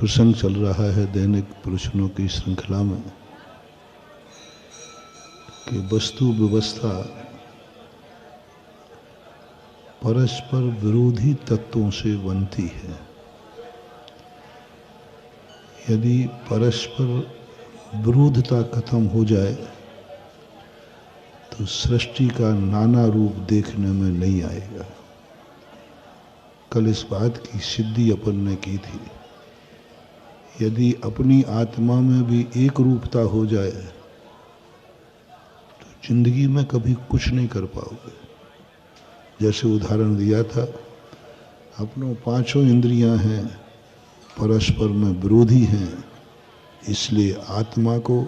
प्रसंग चल रहा है दैनिक प्रवचनों की श्रृंखला में कि वस्तु व्यवस्था परस्पर विरोधी तत्वों से बनती है। यदि परस्पर विरोधता खत्म हो जाए तो सृष्टि का नाना रूप देखने में नहीं आएगा। कल इस बात की सिद्धि अपन ने की थी। यदि अपनी आत्मा में भी एक रूपता हो जाए तो जिंदगी में कभी कुछ नहीं कर पाओगे। जैसे उदाहरण दिया था, अपनों पांचों इंद्रियां हैं, परस्पर में विरोधी हैं, इसलिए आत्मा को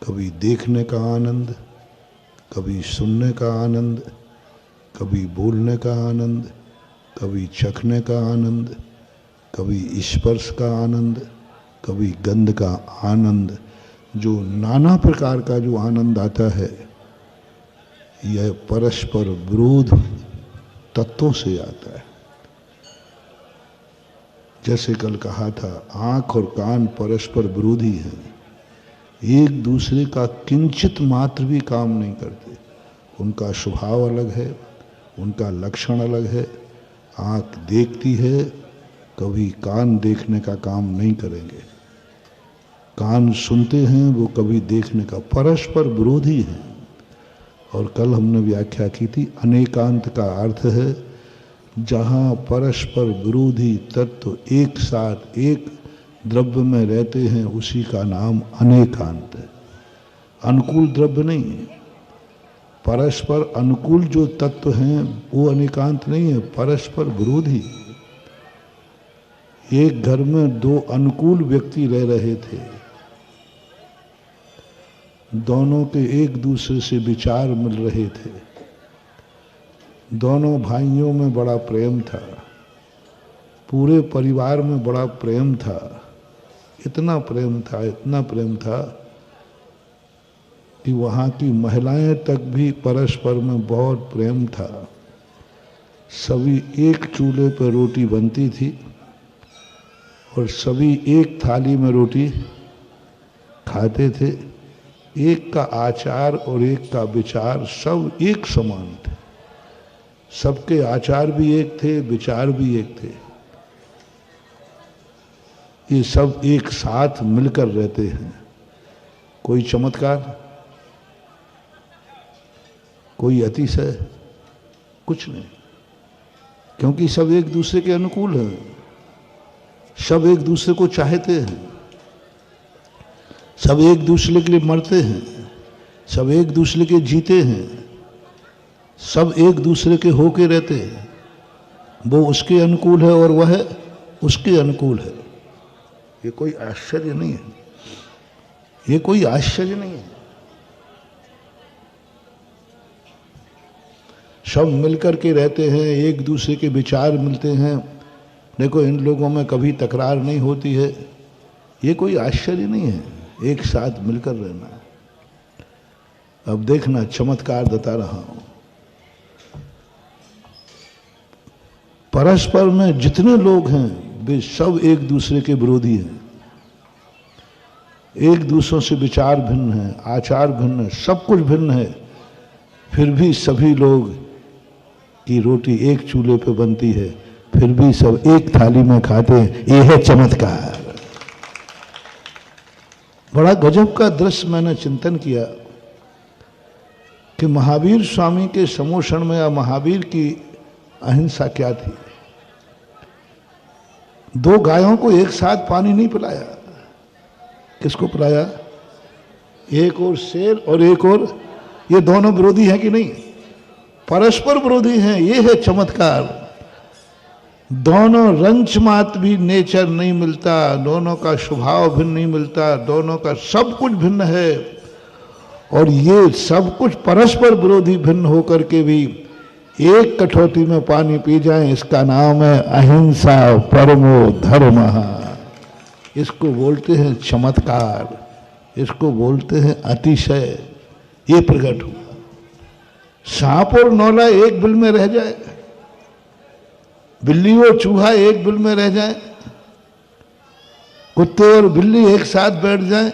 कभी देखने का आनंद, कभी सुनने का आनंद, कभी बोलने का आनंद, कभी चखने का आनंद, कभी स्पर्श का आनंद, कभी गंध का आनंद, जो नाना प्रकार का जो आनंद आता है यह परस्पर विरोध तत्वों से आता है। जैसे कल कहा था, आंख और कान परस्पर विरोधी हैं, एक दूसरे का किंचित मात्र भी काम नहीं करते। उनका स्वभाव अलग है, उनका लक्षण अलग है। आंख देखती है, कभी कान देखने का काम नहीं करेंगे। कान सुनते हैं, वो कभी देखने का, परस्पर विरोधी हैं। और कल हमने व्याख्या की थी, अनेकांत का अर्थ है जहाँ परस्पर विरोधी तत्व एक साथ एक द्रव्य में रहते हैं, उसी का नाम अनेकांत है। अनुकूल द्रव्य नहीं है। परस्पर अनुकूल जो तत्व हैं वो अनेकांत नहीं है, परस्पर विरोधी। एक घर में दो अनुकूल व्यक्ति रह रहे थे, दोनों के एक दूसरे से विचार मिल रहे थे, दोनों भाइयों में बड़ा प्रेम था, पूरे परिवार में बड़ा प्रेम था। इतना प्रेम था, इतना प्रेम था कि वहाँ की महिलाएं तक भी परस्पर में बहुत प्रेम था। सभी एक चूल्हे पर रोटी बनती थी और सभी एक थाली में रोटी खाते थे। एक का आचार और एक का विचार सब एक समान थे। सबके आचार भी एक थे, विचार भी एक थे। ये सब एक साथ मिलकर रहते हैं। कोई चमत्कार, कोई अतिशय, कुछ नहीं, क्योंकि सब एक दूसरे के अनुकूल हैं, सब एक दूसरे को चाहते हैं, सब एक दूसरे के लिए मरते हैं, सब एक दूसरे के जीते हैं, सब एक दूसरे के होके रहते हैं। वो उसके अनुकूल है और वह उसके अनुकूल है। ये कोई आश्चर्य नहीं है, ये कोई आश्चर्य नहीं है। सब मिलकर के रहते हैं, एक दूसरे के विचार मिलते हैं। देखो, इन लोगों में कभी तकरार नहीं होती है। ये कोई आश्चर्य नहीं है, एक साथ मिलकर रहना। अब देखना, चमत्कार बता रहा हूं। परस्पर में जितने लोग हैं वे सब एक दूसरे के विरोधी हैं, एक दूसरों से विचार भिन्न है, आचार भिन्न है, सब कुछ भिन्न है। फिर भी सभी लोग की रोटी एक चूल्हे पे बनती है, फिर भी सब एक थाली में खाते हैं। ये है चमत्कार। बड़ा गजब का दृश्य मैंने चिंतन किया कि महावीर स्वामी के समोषण में या महावीर की अहिंसा क्या थी। दो गायों को एक साथ पानी नहीं पिलाया। किसको पिलाया? एक और शेर और एक और, ये दोनों विरोधी हैं कि नहीं? परस्पर विरोधी हैं। ये है चमत्कार। दोनों रंच मात्र भी नेचर नहीं मिलता, दोनों का स्वभाव भिन्न नहीं मिलता, दोनों का सब कुछ भिन्न है। और ये सब कुछ परस्पर विरोधी भिन्न होकर के भी एक कठौती में पानी पी जाएं, इसका नाम है अहिंसा परमो धर्मः। इसको बोलते हैं चमत्कार, इसको बोलते हैं अतिशय। ये प्रकट हुआ। सांप और नौला एक बिल में रह जाए, बिल्ली और चूहा एक बिल में रह जाए, कुत्ते और बिल्ली एक साथ बैठ जाए,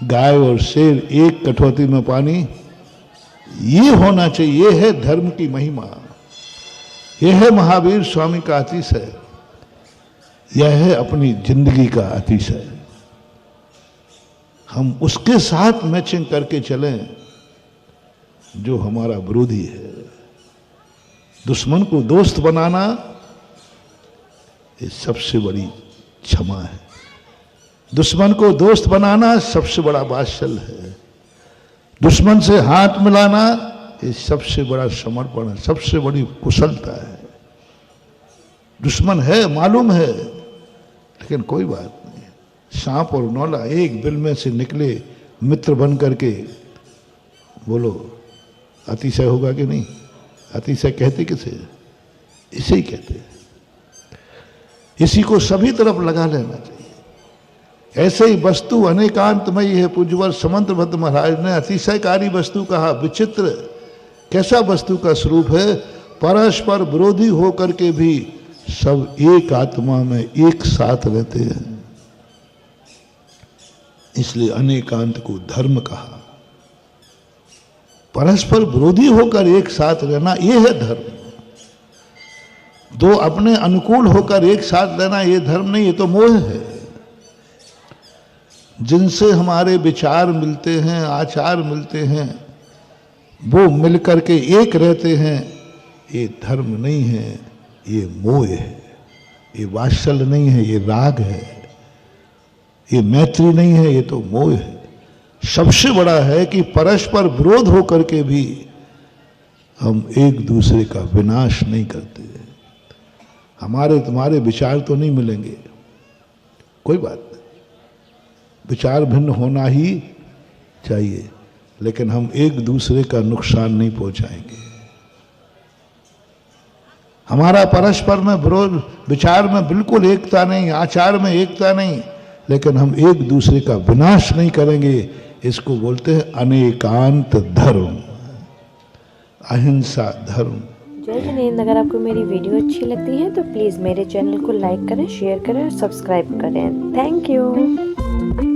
गाय और शेर एक कटौती में पानी, ये होना चाहिए। ये है धर्म की महिमा, यह है महावीर स्वामी का अतिशय, यह है अपनी जिंदगी का अतिशय। हम उसके साथ मैचिंग करके चलें जो हमारा विरोधी है। दुश्मन को दोस्त बनाना ये सबसे बड़ी क्षमा है। दुश्मन को दोस्त बनाना सबसे बड़ा वात्सल्य है। दुश्मन से हाथ मिलाना ये सबसे बड़ा समर्पण है, सबसे बड़ी कुशलता है। दुश्मन है, मालूम है, लेकिन कोई बात नहीं। सांप और नौला एक बिल में से निकले मित्र बन करके, बोलो अतिशय होगा कि नहीं? अतिशय कहते किसे? इसे ही कहते हैं। इसी को सभी तरफ लगा लेना चाहिए। ऐसे ही वस्तु अनेकांतमयी है। पूज्यवर समंत भद्र महाराज ने अतिशयकारी वस्तु कहा। विचित्र कैसा वस्तु का स्वरूप है? परस्पर विरोधी होकर के भी सब एक आत्मा में एक साथ रहते हैं, इसलिए अनेकांत को धर्म कहा। परस्पर विरोधी होकर एक साथ रहना यह है धर्म। दो अपने अनुकूल होकर एक साथ रहना यह धर्म नहीं, ये तो मोह है। जिनसे हमारे विचार मिलते हैं, आचार मिलते हैं, वो मिलकर के एक रहते हैं, ये धर्म नहीं है, ये मोह है। ये वात्सल्य नहीं है, ये राग है। ये मैत्री नहीं है, ये तो मोह है। सबसे बड़ा है कि परस्पर विरोध होकर के भी हम एक दूसरे का विनाश नहीं करते। हमारे तुम्हारे विचार तो नहीं मिलेंगे, कोई बात नहीं, विचार भिन्न होना ही चाहिए, लेकिन हम एक दूसरे का नुकसान नहीं पहुंचाएंगे। हमारा परस्पर में विरोध, विचार में बिल्कुल एकता नहीं, आचार में एकता नहीं, लेकिन हम एक दूसरे का विनाश नहीं करेंगे। इसको बोलते हैं अनेकांत धर्म, अहिंसा धर्म। जय जिनेंद। अगर आपको मेरी वीडियो अच्छी लगती है तो प्लीज़ मेरे चैनल को लाइक करें, शेयर करें और सब्सक्राइब करें। Thank you.